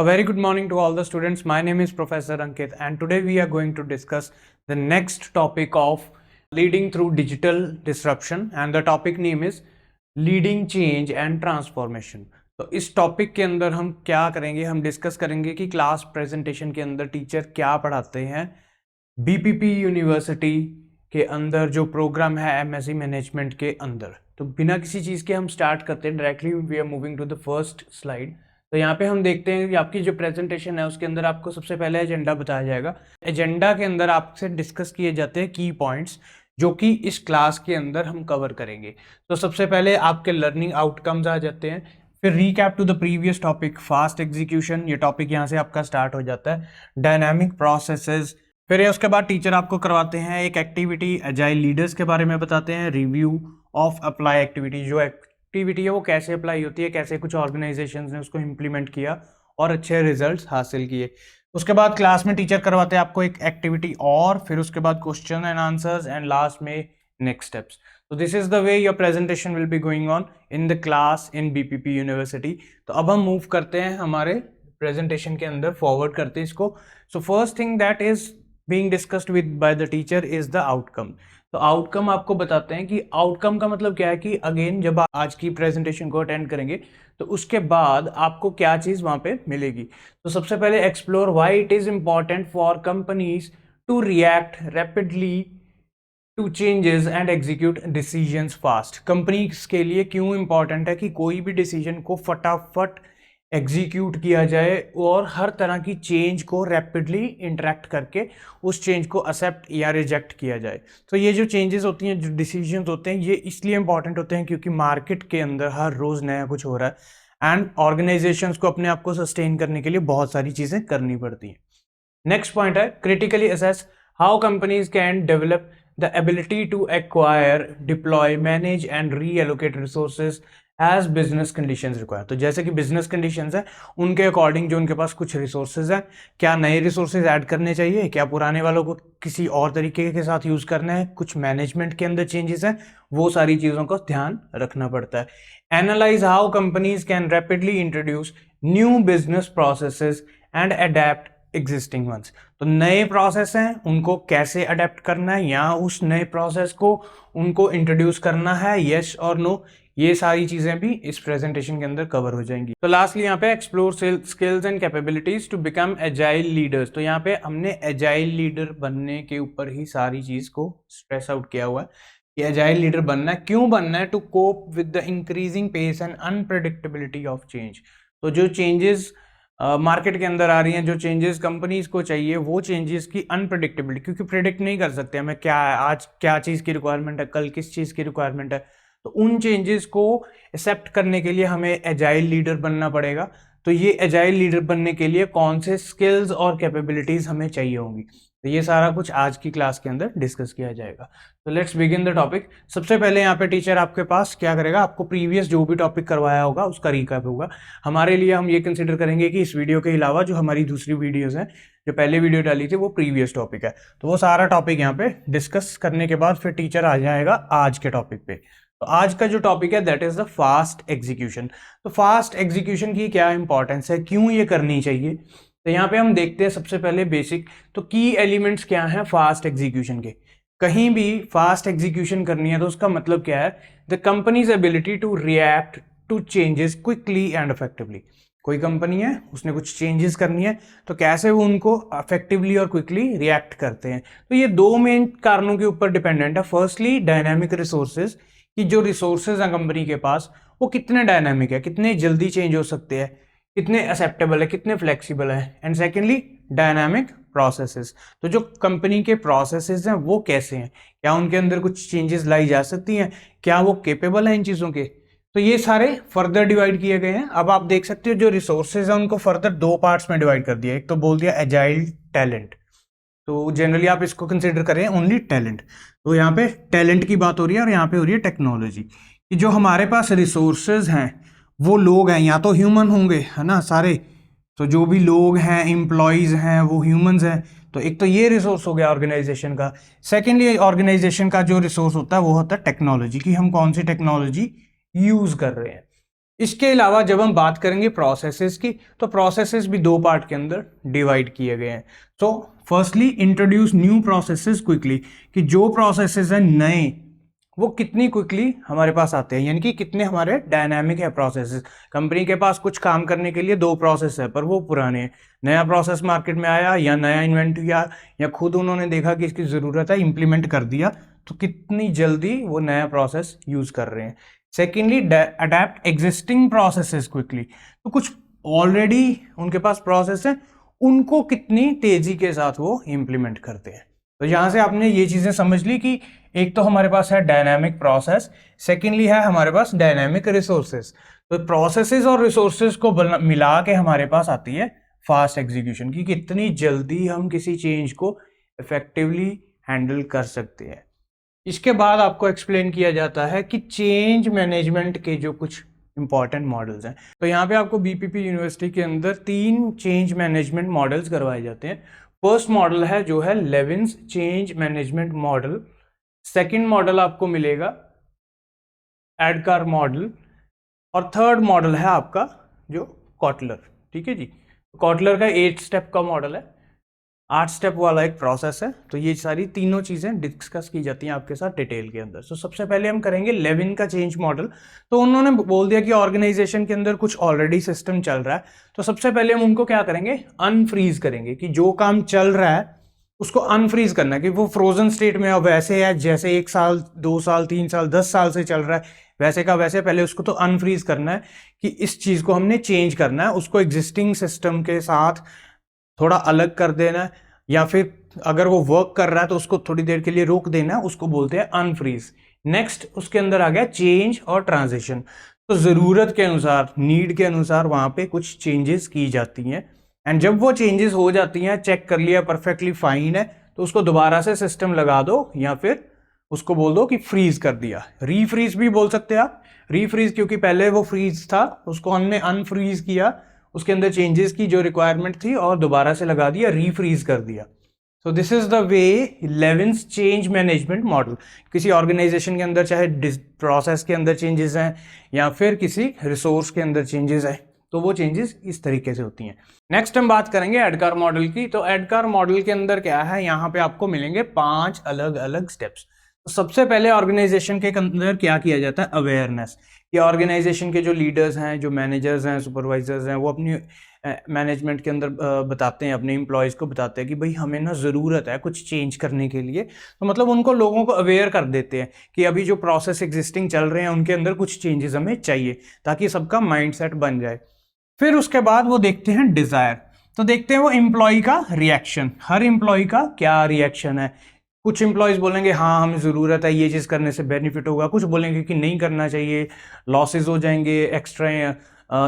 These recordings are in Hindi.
A very good morning to all the students. My name is Professor Ankit, and today we are going to discuss the next topic of leading through digital disruption, and the topic name is leading change and transformation. तो इस टॉपिक के अंदर हम क्या करेंगे, हम डिस्कस करेंगे कि क्लास प्रेजेंटेशन के अंदर टीचर क्या पढ़ाते हैं। बीपीपी यूनिवर्सिटी के अंदर जो प्रोग्राम है एमएससी मैनेजमेंट के अंदर, तो बिना किसी चीज़ के हम स्टार्ट करते हैं directly. We are moving to the first slide. तो यहाँ पे हम देखते हैं कि आपकी जो प्रेजेंटेशन है उसके अंदर आपको सबसे पहले एजेंडा बताया जाएगा। एजेंडा के अंदर आपसे डिस्कस किए जाते हैं की पॉइंट्स जो कि इस क्लास के अंदर हम कवर करेंगे। तो सबसे पहले आपके लर्निंग आउटकम्स आ जाते हैं, फिर recap to the previous topic fast execution, ये टॉपिक यहाँ से आपका स्टार्ट हो जाता है। डायनामिक प्रोसेसेस, फिर उसके बाद टीचर आपको करवाते हैं एक एक्टिविटी एजाइल लीडर्स के बारे में बताते हैं। रिव्यू ऑफ अप्लाई एक्टिविटी, जो एक्टिविटी है वो कैसे अप्लाई होती है, कैसे कुछ ऑर्गेनाइजेशंस ने उसको इम्प्लीमेंट किया और अच्छे रिजल्ट्स हासिल किए। उसके बाद क्लास में टीचर करवाते हैं आपको एक एक्टिविटी और फिर उसके बाद question and answers and last में नेक्स्ट स्टेप्स। तो this is the way your presentation will be going on in the class in BPP university. तो अब हम मूव करते हैं हमारे प्रेजेंटेशन के अंदर, फॉरवर्ड करते हैं इसको। So first thing that is being discussed with by the teacher is the outcome. तो आउटकम आपको बताते हैं कि आउटकम का मतलब क्या है कि अगेन जब आप आज की प्रेजेंटेशन को अटेंड करेंगे तो उसके बाद आपको क्या चीज़ वहाँ पे मिलेगी। तो सबसे पहले explore why it is important for companies to react rapidly to changes and execute decisions fast. Companies के लिए क्यों इंपॉर्टेंट है कि कोई भी डिसीजन को फटाफट एग्जीक्यूट किया जाए और हर तरह की चेंज को रैपिडली इंटरेक्ट करके उस चेंज को एक्सेप्ट या रिजेक्ट किया जाए। तो ये जो चेंजेस होती हैं, जो डिसीजंस होते हैं, ये इसलिए इंपॉर्टेंट होते हैं क्योंकि मार्केट के अंदर हर रोज़ नया कुछ हो रहा है एंड ऑर्गेनाइजेशंस को अपने आप को सस्टेन करने के लिए बहुत सारी चीज़ें करनी पड़ती हैं। नेक्स्ट पॉइंट है critically assess how companies can develop the ability to acquire, deploy, manage and reallocate resources as business conditions require. तो जैसे कि बिजनेस कंडीशंस है उनके अकॉर्डिंग जो उनके पास कुछ रिसोर्सेज हैं, क्या नए रिसोर्सेज ऐड करने चाहिए, क्या पुराने वालों को किसी और तरीके के साथ यूज करना है, कुछ मैनेजमेंट के अंदर चेंजेस हैं, वो सारी चीज़ों का ध्यान रखना पड़ता है। Analyse how companies can rapidly introduce new business processes and adapt existing ones. तो नए प्रोसेस हैं उनको कैसे अडेप्ट करना है या उस नए प्रोसेस को उनको इंट्रोड्यूस करना है, यस और नो, ये सारी चीजें भी इस प्रेजेंटेशन के अंदर कवर हो जाएंगी। तो लास्टली यहाँ पे explore skills and capabilities to become agile leaders. तो यहाँ पे हमने एजाइल लीडर बनने के ऊपर ही सारी चीज को स्ट्रेस आउट किया हुआ है कि एजाइल लीडर बनना है, क्यों बनना है, to cope with the increasing pace and unpredictability of change. तो जो चेंजेस मार्केट के अंदर आ रही हैं, जो चेंजेस कंपनीज को चाहिए, वो चेंजेस की अनप्रेडिक्टेबिलिटी, क्योंकि प्रेडिक्ट नहीं कर सकते हमें क्या आज क्या चीज़ की रिक्वायरमेंट है, कल किस चीज़ की रिक्वायरमेंट है। तो उन चेंजेस को एक्सेप्ट करने के लिए हमें एजाइल लीडर बनना पड़ेगा। तो ये एजाइल लीडर बनने के लिए कौन से स्किल्स और कैपेबिलिटीज हमें चाहिए होंगी, तो ये सारा कुछ आज की क्लास के अंदर डिस्कस किया जाएगा। तो लेट्स बिगिन द टॉपिक। सबसे पहले यहाँ पे टीचर आपके पास क्या करेगा, आपको प्रीवियस जो भी टॉपिक करवाया होगा उसका रिकैप होगा। हमारे लिए हम ये कंसिडर करेंगे कि इस वीडियो के अलावा जो हमारी दूसरी वीडियोज हैं, जो पहले वीडियो डाली थी वो प्रीवियस टॉपिक है, तो वो सारा टॉपिक यहाँ पे डिस्कस करने के बाद फिर टीचर आ जाएगा आज के टॉपिक पे। तो आज का जो टॉपिक है that is the fast execution. तो फास्ट एग्जीक्यूशन की क्या इंपॉर्टेंस है, क्यों ये करनी चाहिए, तो यहाँ पे हम देखते हैं सबसे पहले बेसिक। तो की एलिमेंट्स क्या हैं फास्ट एग्जीक्यूशन के। कहीं भी फास्ट एग्जीक्यूशन करनी है तो उसका मतलब क्या है, the company's ability to react to changes quickly and effectively. कोई कंपनी है, उसने कुछ चेंजेस करनी है, तो कैसे वो उनको इफेक्टिवली और क्विकली रिएक्ट करते हैं। तो ये दो मेन कारणों के ऊपर डिपेंडेंट है। फर्स्टली डायनामिक रिसोर्सेज, कि जो रिसोर्सेज हैं कंपनी के पास वो कितने डायनामिक है, कितने जल्दी चेंज हो सकते हैं, कितने एक्सेप्टेबल है, कितने फ्लेक्सिबल है। एंड सेकेंडली डायनामिक प्रोसेसेस, तो जो कंपनी के प्रोसेसेस हैं वो कैसे हैं, क्या उनके अंदर कुछ चेंजेस लाई जा सकती हैं, क्या वो केपेबल है इन चीज़ों के। तो ये सारे फर्दर डिवाइड किए गए हैं। अब आप देख सकते हो जो रिसोर्सेज हैं उनको फर्दर दो पार्ट्स में डिवाइड कर दिया। एक तो बोल दिया एजाइल टैलेंट, तो जनरली आप इसको कंसिडर करें ओनली टैलेंट। तो यहाँ पे टैलेंट की बात हो रही है और यहाँ पे हो रही है टेक्नोलॉजी, कि जो हमारे पास रिसोर्सेज हैं वो लोग हैं, या तो ह्यूमन होंगे, है ना, सारे। तो जो भी लोग हैं, एम्प्लॉयज़ हैं, वो ह्यूमंस हैं। तो एक तो ये रिसोर्स हो गया ऑर्गेनाइजेशन का। सेकेंडली ऑर्गेनाइजेशन का जो रिसोर्स होता है वो होता है टेक्नोलॉजी, कि हम कौन सी टेक्नोलॉजी यूज़ कर रहे हैं। इसके अलावा जब हम बात करेंगे प्रोसेसेस की, तो प्रोसेसेस भी दो पार्ट के अंदर डिवाइड किए गए हैं। तो firstly introduce new processes quickly, कि जो प्रोसेसेस हैं नए वो कितनी क्विकली हमारे पास आते हैं, यानी कि कितने हमारे डायनामिक है प्रोसेसेस। कंपनी के पास कुछ काम करने के लिए दो प्रोसेस है पर वो पुराने हैं, नया प्रोसेस मार्केट में आया या नया इन्वेंट किया या खुद उन्होंने देखा कि इसकी ज़रूरत है, इम्प्लीमेंट कर दिया, तो कितनी जल्दी वो नया प्रोसेस यूज़ कर रहे हैं। Secondly adapt existing processes quickly, तो कुछ ऑलरेडी उनके पास प्रोसेस है उनको कितनी तेजी के साथ वो इम्प्लीमेंट करते हैं। तो यहाँ से आपने ये चीज़ें समझ ली कि एक तो हमारे पास है डायनामिक प्रोसेस, सेकेंडली है हमारे पास डायनामिक रिसोर्सेज। तो प्रोसेसेस और रिसोर्सेज को मिला के हमारे पास आती है फास्ट एग्जीक्यूशन, की कितनी जल्दी हम किसी चेंज को इफेक्टिवली हैंडल कर सकते हैं। इसके बाद आपको एक्सप्लेन किया जाता है कि चेंज मैनेजमेंट के जो कुछ इंपॉर्टेंट मॉडल्स हैं। तो यहाँ पे आपको बीपीपी यूनिवर्सिटी के अंदर 3 चेंज मैनेजमेंट मॉडल्स करवाए जाते हैं। फर्स्ट मॉडल है जो है Lewin's change management model, second model आपको मिलेगा एडकार मॉडल, और थर्ड मॉडल है आपका जो कॉटलर। ठीक है जी, कॉटलर का 8 स्टेप का मॉडल है, 8 स्टेप वाला एक प्रोसेस है। तो ये सारी तीनों चीज़ें डिस्कस की जाती हैं आपके साथ डिटेल के अंदर। तो सबसे पहले हम करेंगे लेविन का चेंज मॉडल। तो उन्होंने बोल दिया कि ऑर्गेनाइजेशन के अंदर कुछ ऑलरेडी सिस्टम चल रहा है, तो सबसे पहले हम उनको क्या करेंगे, अनफ्रीज करेंगे, कि जो काम चल रहा है उसको अनफ्रीज करना है, कि वो फ्रोजन स्टेट में अब वैसे है जैसे 1 साल 2 साल 3 साल 10 साल से चल रहा है वैसे का वैसे। पहले उसको तो अनफ्रीज करना है कि इस चीज़ को हमने चेंज करना है, उसको एग्जिस्टिंग सिस्टम के साथ थोड़ा अलग कर देना है, या फिर अगर वो वर्क कर रहा है तो उसको थोड़ी देर के लिए रोक देना है, उसको बोलते हैं अनफ्रीज। नेक्स्ट उसके अंदर आ गया चेंज और ट्रांजिशन। तो ज़रूरत के अनुसार, नीड के अनुसार वहाँ पे कुछ चेंजेस की जाती हैं, एंड जब वो चेंजेस हो जाती हैं, चेक कर लिया परफेक्टली फाइन है, तो उसको दोबारा से सिस्टम लगा दो या फिर उसको बोल दो कि फ्रीज कर दिया। रीफ्रीज भी बोल सकते हैं आप, रीफ्रीज क्योंकि पहले वो फ्रीज था उसको हमने अनफ्रीज किया, उसके अंदर चेंजेस की जो रिक्वायरमेंट थी और दोबारा से लगा दिया, रीफ्रीज कर दिया। So this is the way Lewin's change management model. किसी ऑर्गेनाइजेशन के अंदर चाहे प्रोसेस के अंदर चेंजेस हैं या फिर किसी रिसोर्स के अंदर चेंजेस हैं, तो वो चेंजेस इस तरीके से होती हैं। नेक्स्ट हम बात करेंगे एडकार मॉडल की। तो एडकार मॉडल के अंदर क्या है, यहाँ पे आपको मिलेंगे 5 अलग अलग स्टेप्स। तो सबसे पहले ऑर्गेनाइजेशन के अंदर क्या किया जाता है, अवेयरनेस। कि ऑर्गेनाइजेशन के जो लीडर्स हैं, जो मैनेजर्स हैं, सुपरवाइजर्स हैं, वो अपनी मैनेजमेंट के अंदर बताते हैं, अपने एम्प्लॉयज़ को बताते हैं कि भाई हमें ना ज़रूरत है कुछ चेंज करने के लिए। तो मतलब उनको, लोगों को अवेयर कर देते हैं कि अभी जो प्रोसेस एग्जिस्टिंग चल रहे हैं उनके अंदर कुछ चेंजेस हमें चाहिए, ताकि सबका माइंडसेट बन जाए। फिर उसके बाद वो देखते हैं डिज़ायर। तो देखते हैं वो एम्प्लॉय का रिएक्शन, हर एम्प्लॉय का क्या रिएक्शन है। कुछ एम्प्लॉयज़ बोलेंगे हाँ हमें ज़रूरत है, ये चीज़ करने से बेनिफिट होगा, कुछ बोलेंगे कि नहीं करना चाहिए, लॉसेस हो जाएंगे, एक्स्ट्रा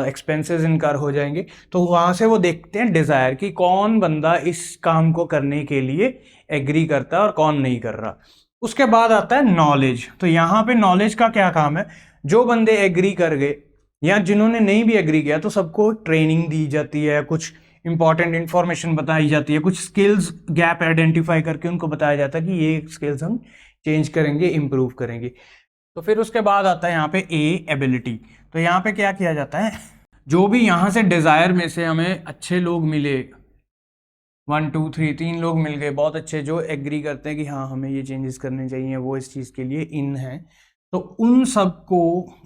एक्सपेंसेस इनकार हो जाएंगे। तो वहाँ से वो देखते हैं डिज़ायर, कि कौन बंदा इस काम को करने के लिए एग्री करता है और कौन नहीं कर रहा। उसके बाद आता है नॉलेज। तो यहाँ पे नॉलेज का क्या काम है, जो बंदे एग्री कर गए या जिन्होंने नहीं भी एग्री किया तो सबको ट्रेनिंग दी जाती है, कुछ इंपॉर्टेंट इंफॉर्मेशन बताई जाती है, कुछ स्किल्स गैप आइडेंटिफाई करके उनको बताया जाता है कि ये स्किल्स हम चेंज करेंगे, इम्प्रूव करेंगे। तो फिर उसके बाद आता है यहाँ पे एबिलिटी। तो यहाँ पे क्या किया जाता है, जो भी यहाँ से डिज़ायर में से हमें अच्छे लोग मिले, 1 2 3 3 लोग मिल गए बहुत अच्छे, जो एग्री करते हैं कि हाँ हमें ये चेंजेस करने चाहिए, वो इस चीज़ के लिए इन है, तो उन सबको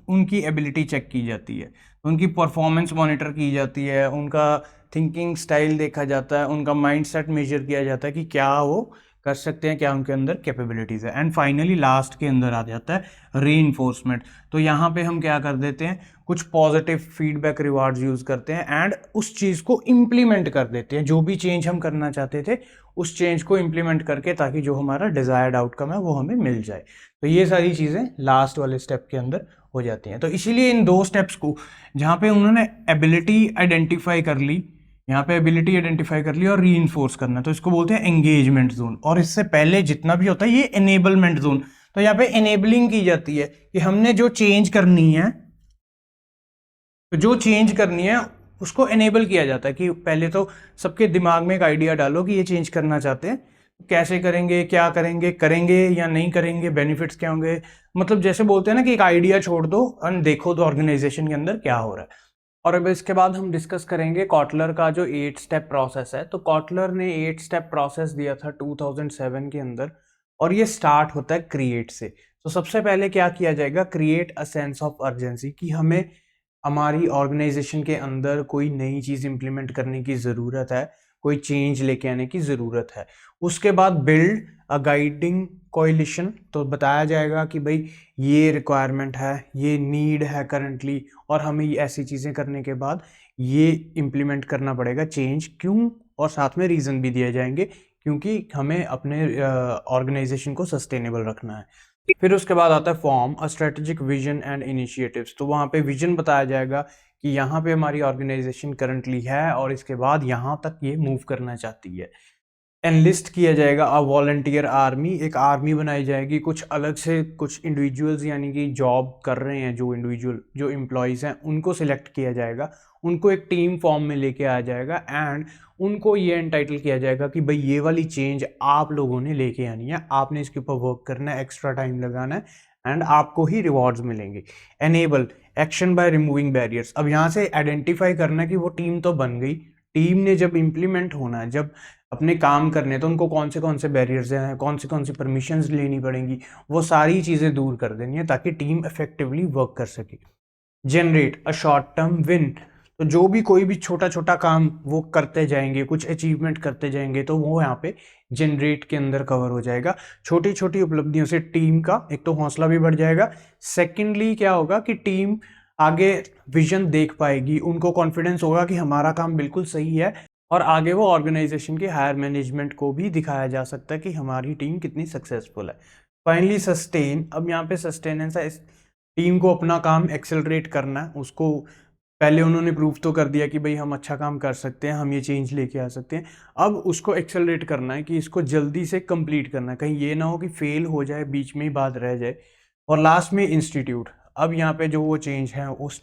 उनकी एबिलिटी चेक की जाती है, उनकी परफॉर्मेंस मॉनिटर की जाती है, उनका थिंकिंग स्टाइल देखा जाता है, उनका माइंडसेट मेजर किया जाता है कि क्या वो कर सकते हैं, क्या उनके अंदर कैपेबिलिटीज़ है। एंड फाइनली लास्ट के अंदर आ जाता है रीइंफोर्समेंट। तो यहाँ पे हम क्या कर देते हैं, कुछ पॉजिटिव फीडबैक रिवार्ड्स यूज़ करते हैं एंड उस चीज़ को इम्प्लीमेंट कर देते हैं, जो भी चेंज हम करना चाहते थे उस चेंज को इम्प्लीमेंट करके, ताकि जो हमारा डिज़ायर्ड आउटकम है वो हमें मिल जाए। तो ये सारी चीज़ें लास्ट वाले स्टेप के अंदर हो जाती हैं। तो इसीलिए इन 2 स्टेप्स को, जहाँ पे उन्होंने एबिलिटी आइडेंटिफाई कर ली, यहाँ पे एबिलिटी आइडेंटिफाई कर ली और रीइंफोर्स करना, तो इसको बोलते हैं एंगेजमेंट जोन। और इससे पहले जितना भी होता है ये एनेबलमेंट जोन। तो यहाँ पे एनेबलिंग की जाती है कि हमने जो चेंज करनी है, तो जो चेंज करनी है उसको एनेबल किया जाता है, कि पहले तो सबके दिमाग में एक आइडिया डालो कि ये चेंज करना चाहते हैं, कैसे करेंगे, क्या करेंगे, करेंगे या नहीं करेंगे, बेनिफिट्स क्या होंगे, मतलब जैसे बोलते हैं ना कि एक आइडिया छोड़ दो और देखो तो ऑर्गेनाइजेशन के अंदर क्या हो रहा है। और अब इसके बाद हम डिस्कस करेंगे कॉटलर का जो 8 स्टेप प्रोसेस है। तो कॉटलर ने 8 स्टेप प्रोसेस दिया था 2007 के अंदर, और ये स्टार्ट होता है क्रिएट से। तो सबसे पहले क्या किया जाएगा, create a sense of urgency, कि हमें हमारी ऑर्गेनाइजेशन के अंदर कोई नई चीज़ इंप्लीमेंट करने की ज़रूरत है, कोई चेंज लेके आने की ज़रूरत है। उसके बाद बिल्ड अ गाइडिंग कोएलिशन, तो बताया जाएगा कि भाई ये रिक्वायरमेंट है, ये नीड है करंटली, और हमें ये ऐसी चीज़ें करने के बाद ये इम्प्लीमेंट करना पड़ेगा चेंज, क्यों, और साथ में रीज़न भी दिए जाएंगे क्योंकि हमें अपने ऑर्गेनाइजेशन को सस्टेनेबल रखना है। फिर उसके बाद आता है form a strategic vision and initiatives, तो वहाँ पे विजन बताया जाएगा कि यहाँ पे हमारी ऑर्गेनाइजेशन करंटली है और इसके बाद यहाँ तक ये मूव करना चाहती है। एनलिस्ट किया जाएगा अ वॉलंटियर आर्मी, एक आर्मी बनाई जाएगी, कुछ अलग से कुछ इंडिविजुअल्स यानी कि जॉब कर रहे हैं जो इंडिविजुअल जो एम्प्लॉयज़ हैं उनको सिलेक्ट किया जाएगा, उनको एक टीम फॉर्म में लेके आ जाएगा एंड उनको ये एंटाइटल किया जाएगा कि भाई ये वाली चेंज आप लोगों ने लेके आनी है, आपने इसके ऊपर वर्क करना है, एक्स्ट्रा टाइम लगाना है एंड आपको ही रिवॉर्ड्स मिलेंगे। Enable action by removing barriers, अब यहाँ से आइडेंटिफाई करना है कि वो टीम तो बन गई, टीम ने जब इम्प्लीमेंट होना है, जब अपने काम करने, तो उनको कौन से बैरियर्स हैं, कौन सी परमिशंस लेनी पड़ेंगी, वो सारी चीज़ें दूर कर देनी है ताकि टीम इफेक्टिवली वर्क कर सके। Generate a short term win, तो जो भी कोई भी छोटा छोटा काम वो करते जाएंगे, कुछ अचीवमेंट करते जाएंगे, तो वो यहाँ पे जनरेट के अंदर कवर हो जाएगा। छोटी छोटी उपलब्धियों से टीम का एक तो हौसला भी बढ़ जाएगा, सेकेंडली क्या होगा कि टीम आगे विजन देख पाएगी, उनको कॉन्फिडेंस होगा कि हमारा काम बिल्कुल सही है, और आगे वो ऑर्गेनाइजेशन के हायर मैनेजमेंट को भी दिखाया जा सकता है कि हमारी टीम कितनी सक्सेसफुल है। फाइनली सस्टेन, अब यहाँ पे सस्टेनेंस है, इस टीम को अपना काम एक्सेलरेट करना है, उसको पहले उन्होंने प्रूव तो कर दिया कि भाई हम अच्छा काम कर सकते हैं, हम ये चेंज लेके आ सकते हैं, अब उसको एक्सेलरेट करना है कि इसको जल्दी से कंप्लीट करना है, कहीं ये ना हो कि फेल हो जाए, बीच में ही बात रह जाए। और लास्ट में इंस्टीट्यूट, अब यहाँ पे जो वो चेंज है उस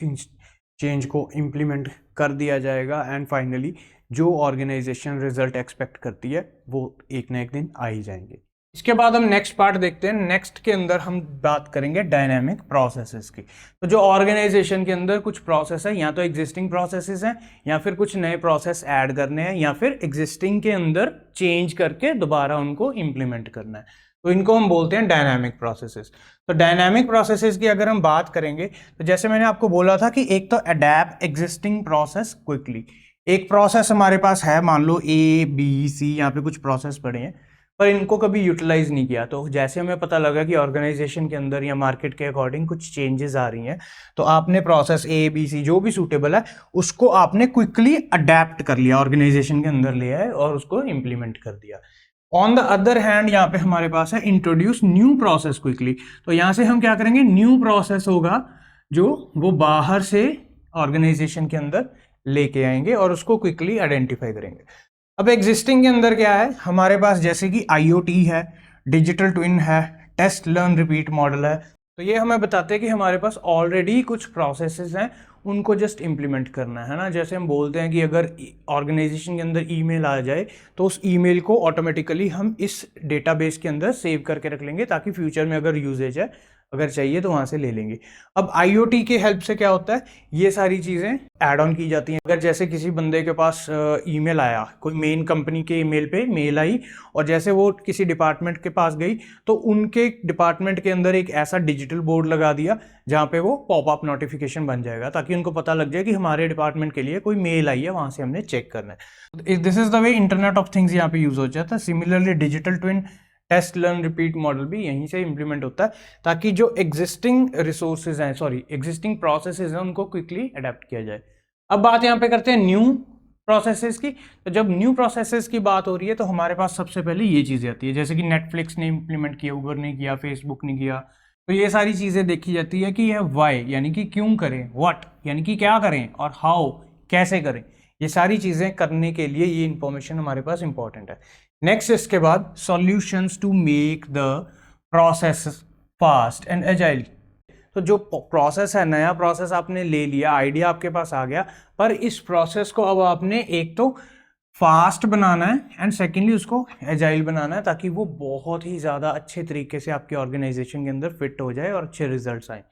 चेंज को इम्प्लीमेंट कर दिया जाएगा एंड फाइनली जो ऑर्गेनाइजेशन रिजल्ट एक्सपेक्ट करती है वो एक ना एक दिन आ ही जाएंगे। इसके बाद हम नेक्स्ट पार्ट देखते हैं। नेक्स्ट के अंदर हम बात करेंगे डायनामिक प्रोसेसेस की। तो जो ऑर्गेनाइजेशन के अंदर कुछ प्रोसेस है, या तो एग्जिस्टिंग प्रोसेसेस हैं, या फिर कुछ नए प्रोसेस ऐड करने हैं, या फिर एग्जिस्टिंग के अंदर चेंज करके दोबारा उनको इम्प्लीमेंट करना है, तो इनको हम बोलते हैं डायनामिक प्रोसेसेस। तो डायनामिक प्रोसेसेस की अगर हम बात करेंगे तो जैसे मैंने आपको बोला था कि एक तो अडैप्ट एग्जिस्टिंग प्रोसेस क्विकली, एक प्रोसेस हमारे पास है, मान लो ए बी सी, यहाँ पे कुछ प्रोसेस पड़े हैं पर इनको कभी यूटिलाइज नहीं किया, तो जैसे हमें पता लगा कि ऑर्गेनाइजेशन के अंदर या मार्केट के अकॉर्डिंग कुछ चेंजेस आ रही हैं, तो आपने प्रोसेस ए बी सी जो भी सूटेबल है उसको आपने क्विकली अडेप्ट कर लिया, ऑर्गेनाइजेशन के अंदर ले आए और उसको इम्प्लीमेंट कर दिया। ऑन द अदर हैंड यहाँ पे हमारे पास है इंट्रोड्यूस न्यू प्रोसेस क्विकली, तो यहाँ से हम क्या करेंगे, न्यू प्रोसेस होगा जो वो बाहर से ऑर्गेनाइजेशन के अंदर लेके आएंगे और उसको क्विकली आइडेंटिफाई करेंगे। अब एग्जिस्टिंग के अंदर क्या है हमारे पास, जैसे कि IoT है, डिजिटल ट्विन है, टेस्ट लर्न रिपीट मॉडल है, तो ये हमें बताते हैं कि हमारे पास ऑलरेडी कुछ प्रोसेसेस हैं, उनको जस्ट इम्प्लीमेंट करना है ना। जैसे हम बोलते हैं कि अगर ऑर्गेनाइजेशन के अंदर ईमेल आ जाए तो उस ईमेल को ऑटोमेटिकली हम इस डेटाबेस के अंदर सेव करके रख लेंगे ताकि फ्यूचर में अगर यूजेज है, अगर चाहिए तो वहाँ से ले लेंगे। अब IoT के हेल्प से क्या होता है, ये सारी चीज़ें ऐड ऑन की जाती हैं। अगर जैसे किसी बंदे के पास ईमेल आया, कोई मेन कंपनी के ईमेल पे मेल आई, और जैसे वो किसी डिपार्टमेंट के पास गई तो उनके डिपार्टमेंट के अंदर एक ऐसा डिजिटल बोर्ड लगा दिया जहाँ पे वो पॉपअप नोटिफिकेशन बन जाएगा ताकि उनको पता लग जाए कि हमारे डिपार्टमेंट के लिए कोई मेल आई है, वहाँ से हमने चेक करना है। This is the way internet of things यहाँ पे यूज हो जाता है। Similarly digital twin, test learn repeat model भी यहीं से इंप्लीमेंट होता है ताकि जो एग्जिस्टिंग रिसोर्सेज हैं, एग्जिस्टिंग प्रोसेसेस हैं, उनको क्विकली अडेप्ट किया जाए। अब बात यहाँ पे करते हैं न्यू प्रोसेसेस की। तो जब न्यू प्रोसेसेस की बात हो रही है तो हमारे पास सबसे पहले ये चीज़ें आती है, जैसे कि नेटफ्लिक्स ने इंप्लीमेंट किया, उबर ने किया, फेसबुक ने किया, तो ये सारी चीज़ें देखी जाती है कि यह वाई यानी कि क्यों करें, व्हाट यानी कि क्या करें, और हाउ कैसे करें। ये सारी चीज़ें करने के लिए ये इंफॉर्मेशन हमारे पास इंपॉर्टेंट है। नेक्स्ट इसके बाद solutions to make the process fast and agile. तो जो प्रोसेस है, नया प्रोसेस आपने ले लिया, आइडिया आपके पास आ गया, पर इस प्रोसेस को अब आपने एक तो फास्ट बनाना है एंड सेकेंडली उसको एजाइल बनाना है, ताकि वो बहुत ही ज़्यादा अच्छे तरीके से आपके ऑर्गेनाइजेशन के अंदर फिट हो जाए और अच्छे रिजल्ट्स आए।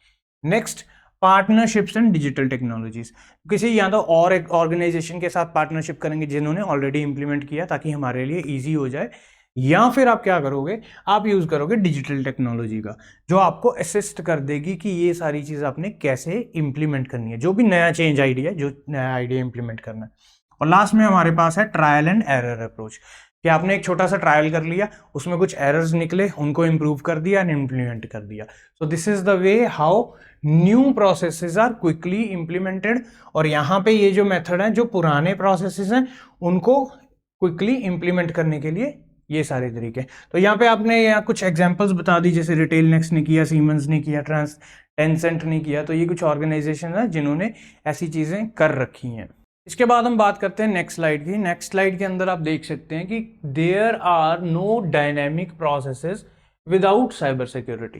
Next, partnerships and digital technologies. किसी या तो और एक ऑर्गेनाइजेशन के साथ पार्टनरशिप करेंगे जिन्होंने ऑलरेडी इंप्लीमेंट किया, ताकि हमारे लिए ईजी हो जाए, या फिर आप क्या करोगे, आप यूज करोगे डिजिटल टेक्नोलॉजी का, जो आपको असिस्ट कर देगी कि ये सारी चीज़ आपने कैसे इंप्लीमेंट करनी है, जो भी नया चेंज आइडिया, जो नया आइडिया इंप्लीमेंट करना है। और लास्ट में हमारे पास है ट्रायल एंड एरर अप्रोच, कि आपने एक छोटा सा ट्रायल कर लिया, उसमें कुछ एरर्स निकले, उनको इंप्रूव कर दिया एंड इम्प्लीमेंट कर दिया। So this is the way how new processes are quickly implemented. और यहाँ पे ये जो मेथड है, जो पुराने प्रोसेसेस हैं उनको क्विकली इम्प्लीमेंट करने के लिए ये सारे तरीके। तो यहाँ पे आपने यहाँ कुछ एग्जांपल्स बता दी, जैसे रिटेल नेक्स्ट ने किया, सीमेंस ने किया, टेंसेंट ने किया। तो ये कुछ ऑर्गेनाइजेशन है जिन्होंने ऐसी चीजें कर रखी हैं। इसके बाद हम बात करते हैं नेक्स्ट स्लाइड की। नेक्स्ट स्लाइड के अंदर आप देख सकते हैं कि there are no dynamic processes without cyber security.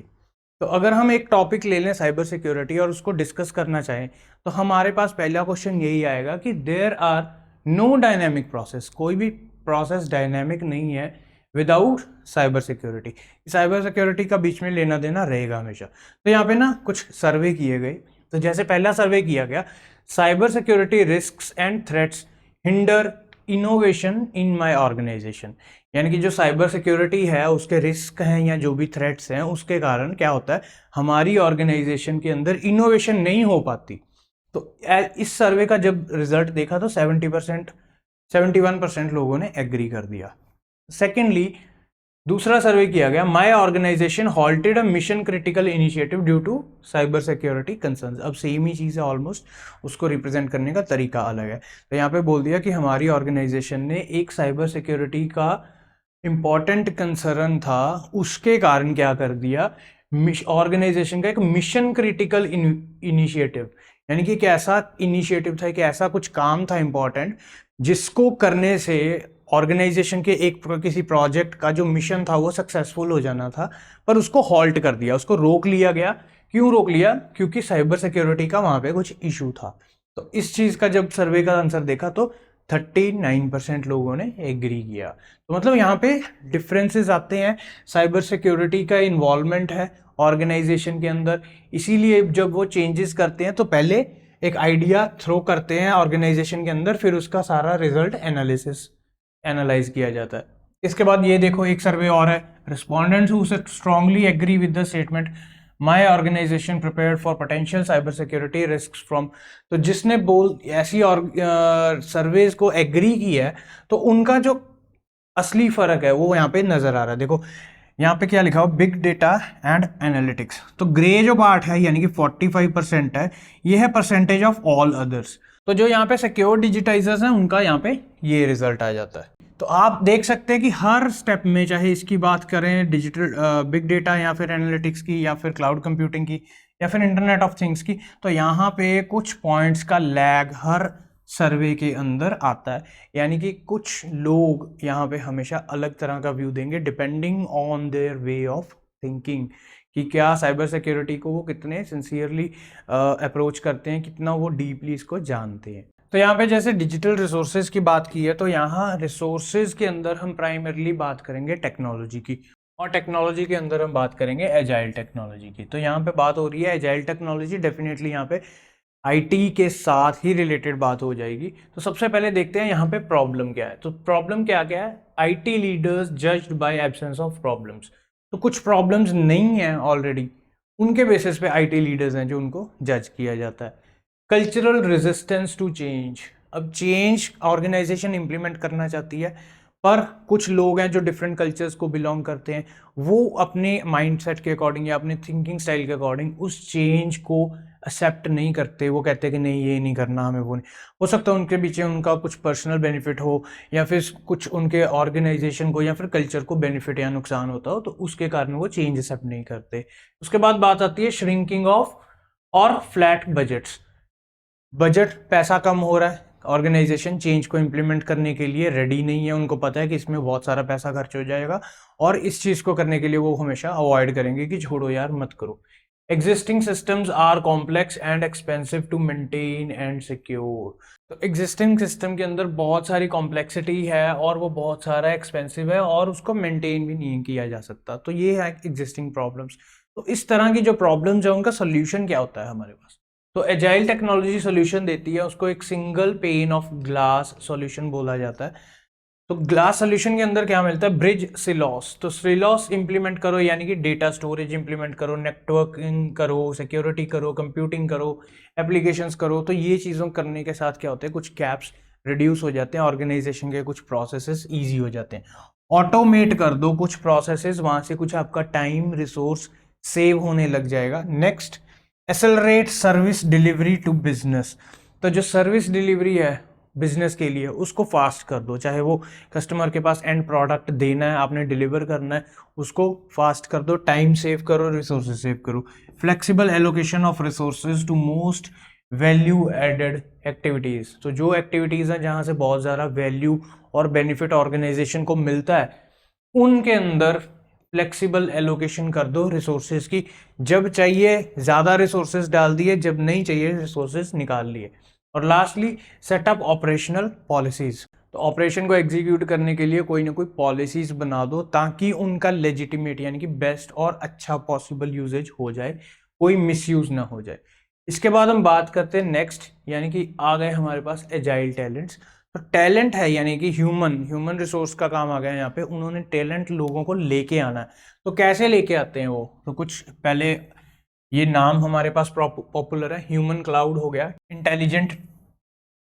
तो अगर हम एक टॉपिक ले लें साइबर सिक्योरिटी और उसको डिस्कस करना चाहें, तो हमारे पास पहला क्वेश्चन यही आएगा कि there are no dynamic process, कोई भी प्रोसेस डायनेमिक नहीं है without cyber security. Cyber security का बीच में लेना देना रहेगा हमेशा। तो यहाँ पे ना कुछ सर्वे किए गए। तो जैसे पहला सर्वे किया गया, cyber security risks and threats hinder innovation in my organisation. यानी कि जो साइबर सिक्योरिटी है उसके रिस्क हैं या जो भी थ्रेट्स हैं, उसके कारण क्या होता है, हमारी ऑर्गेनाइजेशन के अंदर इनोवेशन नहीं हो पाती। तो इस सर्वे का जब रिजल्ट देखा तो 71% लोगों ने एग्री कर दिया। सेकेंडली, दूसरा सर्वे किया गया, my organisation halted a mission critical initiative due to cyber security concerns. अब सेम ही चीज़ है ऑलमोस्ट, उसको रिप्रेजेंट करने का तरीका अलग है। तो यहाँ पे बोल दिया कि हमारी ऑर्गेनाइजेशन ने एक साइबर सिक्योरिटी का इम्पॉर्टेंट कंसर्न था, उसके कारण क्या कर दिया, ऑर्गेनाइजेशन का एक मिशन क्रिटिकल इनिशिएटिव, यानी कि एक ऐसा इनिशिएटिव था, एक ऐसा कुछ काम था इंपॉर्टेंट, जिसको करने से ऑर्गेनाइजेशन के एक किसी प्रोजेक्ट का जो मिशन था वो सक्सेसफुल हो जाना था, पर उसको हॉल्ट कर दिया, उसको रोक लिया गया। क्यों रोक लिया? क्योंकि साइबर सिक्योरिटी का वहां पे कुछ इशू था। तो इस चीज का जब सर्वे का आंसर देखा तो 39% लोगों ने एग्री किया। तो मतलब यहाँ पे डिफरेंसेस आते हैं, साइबर सिक्योरिटी का इन्वॉल्वमेंट है ऑर्गेनाइजेशन के अंदर, इसीलिए जब वो चेंजेस करते हैं तो पहले एक आइडिया थ्रो करते हैं ऑर्गेनाइजेशन के अंदर, फिर उसका सारा रिजल्ट एनालाइज किया जाता है। इसके बाद ये देखो एक सर्वे और है, respondents who strongly agree with the statement my organisation prepared for potential cyber security risk from. तो जिसने ऐसी सर्वेज को एग्री किया है, तो उनका जो असली फर्क है वो यहाँ पे नजर आ रहा है। देखो यहाँ पे क्या लिखा हो, बिग डेटा एंड एनालिटिक्स। तो ग्रे जो पार्ट है यानी कि 45% है, ये है परसेंटेज ऑफ ऑल अदर्स। तो जो यहाँ पे सिक्योर डिजिटाइजर्स हैं उनका यहाँ पे ये रिजल्ट आ जाता है। तो आप देख सकते हैं कि हर स्टेप में, चाहे इसकी बात करें डिजिटल बिग डेटा या फिर एनालिटिक्स की या फिर क्लाउड कंप्यूटिंग की या फिर इंटरनेट ऑफ थिंग्स की, तो यहाँ पे कुछ पॉइंट्स का लैग हर सर्वे के अंदर आता है। यानी कि कुछ लोग यहाँ पे हमेशा अलग तरह का व्यू देंगे depending on their way of thinking, कि क्या साइबर सिक्योरिटी को वो कितने सिंसियरली अप्रोच करते हैं, कितना वो डीपली इसको जानते हैं। तो यहाँ पे जैसे डिजिटल रिसोर्सेज की बात की है, तो यहाँ रिसोर्सेज के अंदर हम प्राइमरली बात करेंगे टेक्नोलॉजी की, और टेक्नोलॉजी के अंदर हम बात करेंगे एजाइल टेक्नोलॉजी की। तो यहाँ पे बात हो रही है एजाइल टेक्नोलॉजी, डेफिनेटली यहाँ पे आईटी के साथ ही रिलेटेड बात हो जाएगी। तो सबसे पहले देखते हैं यहाँ पे प्रॉब्लम क्या है। तो प्रॉब्लम क्या क्या है, IT leaders judged bye absence of problems. तो कुछ प्रॉब्लम्स नहीं है ऑलरेडी, उनके बेसिस पे आईटी लीडर्स हैं जो उनको जज किया जाता है। Cultural resistance to change. अब चेंज ऑर्गेनाइजेशन इंप्लीमेंट करना चाहती है, पर कुछ लोग हैं जो डिफरेंट कल्चर्स को बिलोंग करते हैं, वो अपने माइंडसेट के अकॉर्डिंग या अपने थिंकिंग स्टाइल के अकॉर्डिंग उस चेंज को एक्सेप्ट नहीं करते। वो कहते हैं कि नहीं ये नहीं करना हमें, वो नहीं हो सकता। उनके पीछे उनका कुछ पर्सनल बेनिफिट हो या फिर कुछ उनके ऑर्गेनाइजेशन को या फिर कल्चर को बेनिफिट या नुकसान होता हो, तो उसके कारण वो चेंज एक्सेप्ट नहीं करते। उसके बाद बात आती है श्रिंकिंग ऑफ और फ्लैट बजट्स। बजट, पैसा कम हो रहा है, ऑर्गेनाइजेशन चेंज को इम्प्लीमेंट करने के लिए रेडी नहीं है, उनको पता है कि इसमें बहुत सारा पैसा खर्च हो जाएगा, और इस चीज़ को करने के लिए वो हमेशा अवॉइड करेंगे कि छोड़ो यार मत करो। Existing systems are complex and expensive to maintain and secure. तो एग्जिस्टिंग सिस्टम के अंदर बहुत सारी कॉम्प्लेक्सिटी है और वो बहुत सारा एक्सपेंसिव है और उसको मेंटेन भी नहीं किया जा सकता। तो ये है एग्जिस्टिंग प्रॉब्लम्स। तो इस तरह की जो प्रॉब्लम्स है उनका सोल्यूशन क्या होता है हमारे पास? तो एजाइल टेक्नोलॉजी सोल्यूशन देती है, उसको एक single pain of glass solution बोला जाता है। तो ग्लास सॉल्यूशन के अंदर क्या मिलता है? ब्रिज सिलॉस। तो सिलॉस इंप्लीमेंट करो यानी कि डेटा स्टोरेज इंप्लीमेंट करो, नेटवर्किंग करो, सिक्योरिटी करो, कंप्यूटिंग करो, एप्लीकेशंस करो। तो ये चीज़ों करने के साथ क्या होते हैं, कुछ गैप्स रिड्यूस हो जाते हैं, ऑर्गेनाइजेशन के कुछ प्रोसेसेस ईजी हो जाते हैं। ऑटोमेट कर दो कुछ प्रोसेसेस, वहां से कुछ आपका टाइम रिसोर्स सेव होने लग जाएगा। Next, accelerate service delivery to business. तो जो सर्विस डिलीवरी है बिजनेस के लिए उसको फास्ट कर दो, चाहे वो कस्टमर के पास एंड प्रोडक्ट देना है, आपने डिलीवर करना है, उसको फास्ट कर दो, टाइम सेव करो, रिसोर्सेज सेव करो। Flexible allocation of resources to most value added activities. तो जो एक्टिविटीज हैं जहां से बहुत ज़्यादा वैल्यू और बेनिफिट ऑर्गेनाइजेशन को मिलता है, उनके अंदर फ्लेक्सिबल एलोकेशन कर दो रिसोर्सेज की। जब चाहिए ज़्यादा रिसोर्सेज डाल दिए, जब नहीं चाहिए रिसोर्सेज निकाल लिए। और लास्टली, सेटअप ऑपरेशनल पॉलिसीज। तो ऑपरेशन को एग्जीक्यूट करने के लिए कोई ना कोई पॉलिसीज बना दो ताकि उनका लेजिटिमेट यानी कि बेस्ट और अच्छा पॉसिबल यूजेज हो जाए, कोई मिसयूज ना हो जाए। इसके बाद हम बात करते हैं नेक्स्ट, यानी कि आ गए हमारे पास एजाइल टैलेंट्स। तो टैलेंट है यानी कि ह्यूमन रिसोर्स का काम आ गया यहाँ पे। उन्होंने टैलेंट लोगों को लेके आना है। तो कैसे लेके आते हैं वो? तो कुछ पहले ये नाम हमारे पास पॉपुलर है, ह्यूमन क्लाउड हो गया, इंटेलिजेंट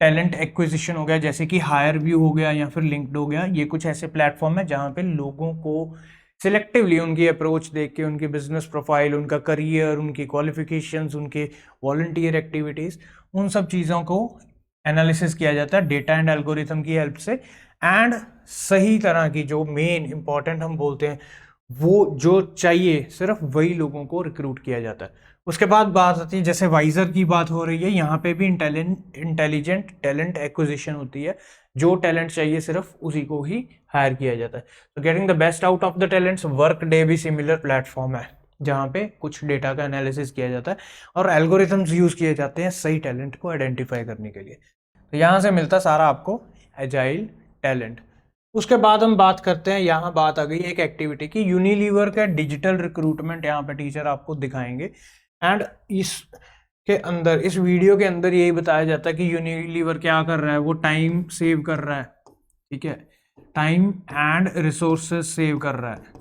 टैलेंट एक्विजिशन हो गया, जैसे कि हायर व्यू हो गया या फिर लिंक्ड हो गया। ये कुछ ऐसे प्लेटफॉर्म है जहाँ पे लोगों को सिलेक्टिवली उनकी अप्रोच देख के, उनकी बिजनेस प्रोफाइल, उनका करियर, उनकी क्वालिफिकेशंस, उनके वॉलंटियर एक्टिविटीज, उन सब चीज़ों को एनालिसिस किया जाता है डेटा एंड एल्गोरिथम की हेल्प से। एंड सही तरह की जो मेन इंपॉर्टेंट हम बोलते हैं वो जो चाहिए सिर्फ वही लोगों को रिक्रूट किया जाता है। उसके बाद बात आती है, जैसे वाइजर की बात हो रही है, यहाँ पे भी इंटेलिजेंट टैलेंट एक्विजिशन होती है। जो टैलेंट चाहिए सिर्फ उसी को ही हायर किया जाता है। तो getting the best out of the talents, work day भी सिमिलर प्लेटफॉर्म है जहाँ पे कुछ डेटा का एनालिसिस किया जाता है और एल्गोरिथम्स यूज किए जाते हैं सही टैलेंट को आइडेंटिफाई करने के लिए। तो यहाँ से मिलता सारा आपको एजाइल टैलेंट। उसके बाद हम बात करते हैं, यहाँ बात आ गई एक एक्टिविटी की, यूनिलीवर का डिजिटल रिक्रूटमेंट। यहाँ पे टीचर आपको दिखाएंगे एंड इसके अंदर, इस वीडियो के अंदर यही बताया जाता है कि यूनिलीवर क्या कर रहा है, वो टाइम सेव कर रहा है, ठीक है, टाइम एंड रिसोर्सेज सेव कर रहा है।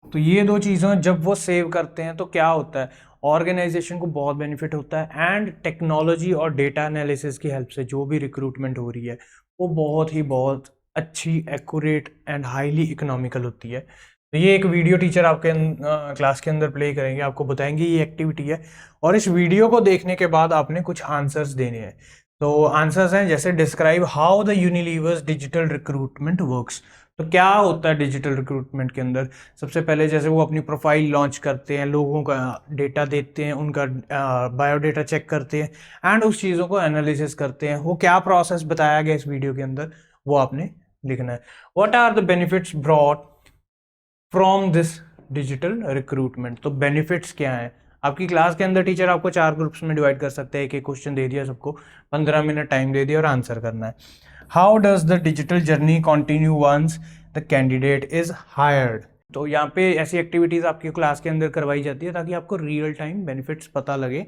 तो ये दो चीज़ें जब वो सेव करते हैं तो क्या होता है, ऑर्गेनाइजेशन को बहुत बेनिफिट होता है। एंड टेक्नोलॉजी और डेटा एनालिसिस की हेल्प से जो भी रिक्रूटमेंट हो रही है वो बहुत अच्छी, एक्यूरेट एंड हाईली इकोनॉमिकल होती है। तो ये एक वीडियो टीचर आपके क्लास के अंदर प्ले करेंगे, आपको बताएंगे ये एक्टिविटी है। और इस वीडियो को देखने के बाद आपने कुछ आंसर्स देने हैं। तो आंसर्स हैं जैसे, describe how the Unilevers digital recruitment works. तो क्या होता है डिजिटल रिक्रूटमेंट के अंदर? सबसे पहले जैसे वो अपनी प्रोफाइल लॉन्च करते हैं, लोगों का डेटा देते हैं, उनका बायोडेटा चेक करते हैं एंड उस चीज़ों को एनालिसिस करते हैं। वो क्या प्रोसेस बताया गया इस वीडियो के अंदर वो आपने लिखना है। What are the benefits brought from this digital recruitment. तो बेनिफिट्स क्या हैं? आपकी क्लास के अंदर टीचर आपको 4 ग्रुप्स में डिवाइड कर सकते हैं, एक एक क्वेश्चन दे दिया सबको, 15 मिनट टाइम दे दिया और आंसर करना है। How does the digital journey continue once the candidate is hired. तो यहाँ पे ऐसी एक्टिविटीज आपकी क्लास के अंदर करवाई जाती है ताकि आपको रियल टाइम बेनिफिट्स पता लगे,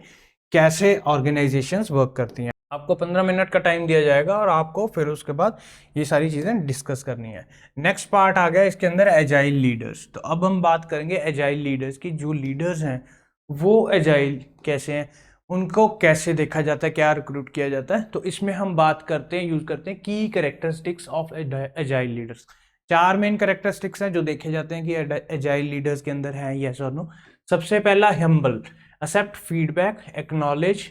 कैसे ऑर्गेनाइजेशंस वर्क करती हैं। आपको 15 मिनट का टाइम दिया जाएगा और आपको फिर उसके बाद ये सारी चीज़ें डिस्कस करनी है। नेक्स्ट पार्ट आ गया इसके अंदर, एजाइल लीडर्स। तो अब हम बात करेंगे एजाइल लीडर्स की। जो लीडर्स हैं वो एजाइल कैसे हैं, उनको कैसे देखा जाता है, क्या रिक्रूट किया जाता है। तो इसमें हम बात करते हैं, यूज करते हैं की characteristics of agile leaders. 4 main characteristics हैं जो देखे जाते हैं कि एजाइल लीडर्स के अंदर हैं, यस और नो। सबसे पहला, humble, accept feedback, acknowledge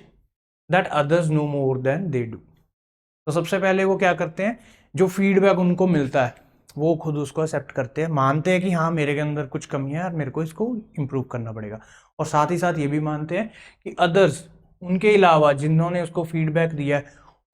that others know more than they do. तो सबसे पहले वो क्या करते हैं, जो फीडबैक उनको मिलता है वो खुद उसको एक्सेप्ट करते हैं, मानते हैं कि हाँ मेरे के अंदर कुछ कमी है और मेरे को इसको इम्प्रूव करना पड़ेगा। और साथ ही साथ ये भी मानते हैं कि अदर्स, उनके अलावा जिन्होंने उसको फीडबैक दिया है,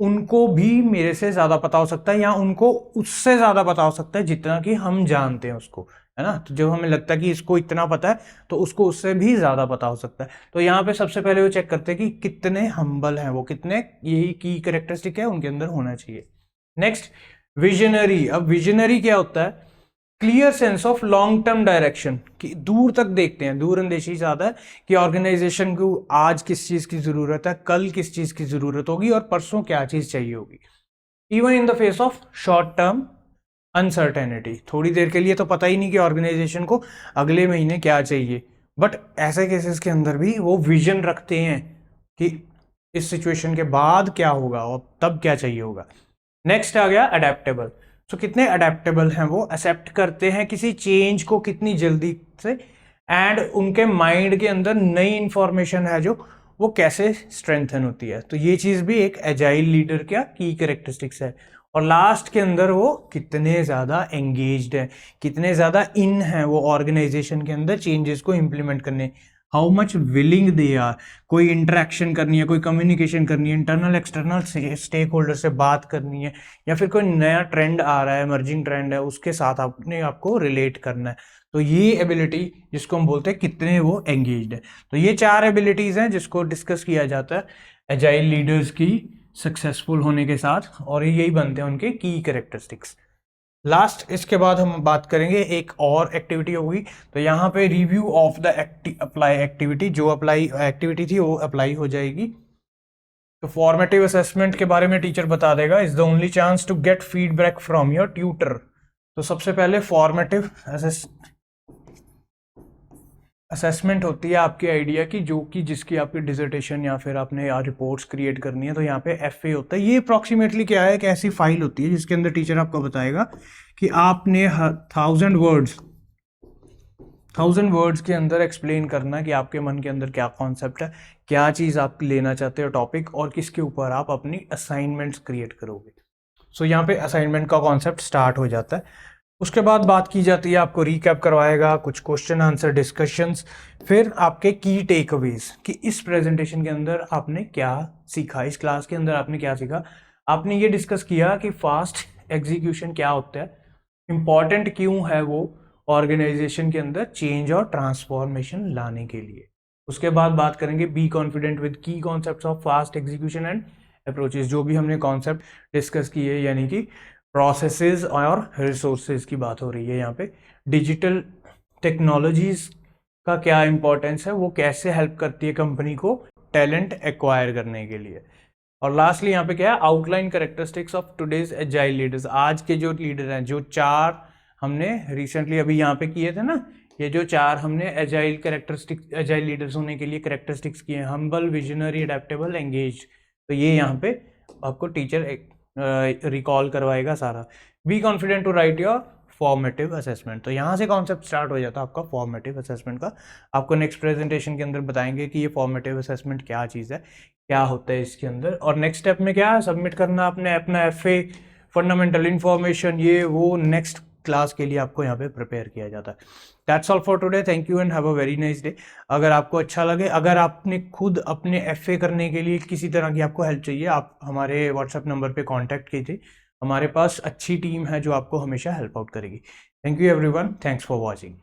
उनको भी मेरे से ज़्यादा पता हो सकता है या उनको उससे ज़्यादा पता हो सकता है जितना कि हम जानते हैं उसको, है ना। तो जब हमें लगता है कि इसको इतना पता है तो उसको उससे भी ज़्यादा पता हो सकता है। तो यहाँ पे सबसे पहले वो चेक करते हैं कि कितने हम्बल हैं वो, कितने यही की कैरेक्टरिस्टिक है उनके अंदर होना चाहिए। Next, visionary. अब विजनरी क्या होता है? Clear sense of long term direction, कि दूर तक देखते हैं, दूरअंदेशी ज्यादा है कि ऑर्गेनाइजेशन को आज किस चीज की जरूरत है, कल किस चीज की जरूरत होगी और परसों क्या चीज चाहिए होगी। Even in the face of short term uncertainty, थोड़ी देर के लिए तो पता ही नहीं कि ऑर्गेनाइजेशन को अगले महीने क्या चाहिए, बट ऐसे केसेस के अंदर भी वो विजन रखते हैं कि इस सिचुएशन के बाद क्या होगा और तब क्या चाहिए होगा। नेक्स्ट आ गया अडेप्टेबल। सो कितने अडेप्टेबल हैं वो, एक्सेप्ट करते हैं किसी चेंज को कितनी जल्दी से, एंड उनके माइंड के अंदर नई इंफॉर्मेशन है जो वो कैसे स्ट्रेंथन होती है। तो ये चीज भी एक एजाइल लीडर का की कैरेक्टरिस्टिक्स है। और लास्ट के अंदर वो कितने ज्यादा एंगेज्ड है, कितने ज्यादा इन है वो ऑर्गेनाइजेशन के अंदर चेंजेस को इंप्लीमेंट करने, how much willing they are, कोई इंटरेक्शन करनी है, कोई कम्युनिकेशन करनी है, इंटरनल एक्सटर्नल स्टेक होल्डर से बात करनी है, या फिर कोई नया ट्रेंड आ रहा है, इमर्जिंग ट्रेंड है, उसके साथ अपने आपको रिलेट करना है। तो ये एबिलिटी जिसको हम बोलते हैं कितने वो एंगेज्ड है। तो ये 4 एबिलिटीज हैं जिसको डिस्कस किया जाता है एजाइल लीडर्स की सक्सेसफुल होने के साथ, और यही बनते हैं उनके की कैरेक्टरिस्टिक्स। लास्ट, इसके बाद हम बात करेंगे एक और एक्टिविटी होगी। तो यहाँ पे review of the apply activity, जो अप्लाई एक्टिविटी थी वो अप्लाई हो जाएगी। तो फॉर्मेटिव असेसमेंट के बारे में टीचर बता देगा, is the only chance to get feedback from your tutor. तो सबसे पहले फॉर्मेटिव असेसमेंट होती है आपके आइडिया की, जो कि जिसकी आपकी डिसर्टेशन या फिर आपने रिपोर्ट्स क्रिएट करनी है। तो यहाँ पे एफए होता है। ये अप्रॉक्सीमेटली क्या है, एक ऐसी फाइल होती है जिसके अंदर टीचर आपको बताएगा कि आपने 1000 वर्ड्स के अंदर एक्सप्लेन करना कि आपके मन के अंदर क्या कॉन्सेप्ट है, क्या चीज़ आप लेना चाहते हो टॉपिक, और किसके ऊपर आप अपनी असाइनमेंट्स क्रिएट करोगे। सो यहाँ पे असाइनमेंट का कॉन्सेप्ट स्टार्ट हो जाता है। उसके बाद बात की जाती है, आपको रिकैप करवाएगा, कुछ क्वेश्चन आंसर डिस्कशंस, फिर आपके की टेकअवेज कि इस प्रेजेंटेशन के अंदर आपने क्या सीखा, इस क्लास के अंदर आपने क्या सीखा। आपने ये डिस्कस किया कि फास्ट एग्जीक्यूशन क्या होता है, इंपॉर्टेंट क्यों है वो ऑर्गेनाइजेशन के अंदर चेंज और ट्रांसफॉर्मेशन लाने के लिए। उसके बाद बात करेंगे बी कॉन्फिडेंट विद की concepts of fast execution and approaches, जो भी हमने कॉन्सेप्ट डिस्कस किए, यानी कि प्रोसेसेस और रिसोर्सेज की बात हो रही है यहाँ पे। डिजिटल टेक्नोलॉजीज का क्या इंपॉर्टेंस है, वो कैसे हेल्प करती है कंपनी को टैलेंट एक्वायर करने के लिए। और लास्टली यहाँ पे क्या है, outline characteristics of today's agile leaders. आज के जो लीडर हैं, जो 4 हमने रिसेंटली अभी यहाँ पे किए थे ना, ये जो 4 हमने एजाइल कैरेक्टरिस्टिक्स, एजाइल लीडर्स होने के लिए कैरेक्टरिस्टिक्स किए हैं, हम्बल, विजनरी, अडेप्टेबल, एंगेज। तो ये यहाँ पे आपको टीचर रिकॉल करवाएगा सारा। Be confident to write your formative assessment. तो यहाँ से कॉन्सेप्ट स्टार्ट हो जाता है आपका फॉर्मेटिव असेसमेंट का। आपको नेक्स्ट प्रेजेंटेशन के अंदर बताएंगे कि ये फॉर्मेटिव असेसमेंट क्या चीज़ है, क्या होता है इसके अंदर, और नेक्स्ट स्टेप में क्या है, सबमिट करना आपने अपना एफए, फंडामेंटल इंफॉर्मेशन, ये वो नेक्स्ट क्लास के लिए आपको यहाँ पे प्रिपेयर किया जाता है। That's all for today, thank you and have a very nice day. अगर आपको अच्छा लगे, अगर आपने खुद अपने एफए करने के लिए किसी तरह की आपको हेल्प चाहिए, आप हमारे व्हाट्सएप नंबर पे कांटेक्ट कीजिए। हमारे पास अच्छी टीम है जो आपको हमेशा हेल्प आउट करेगी। Thank you everyone, thanks for watching.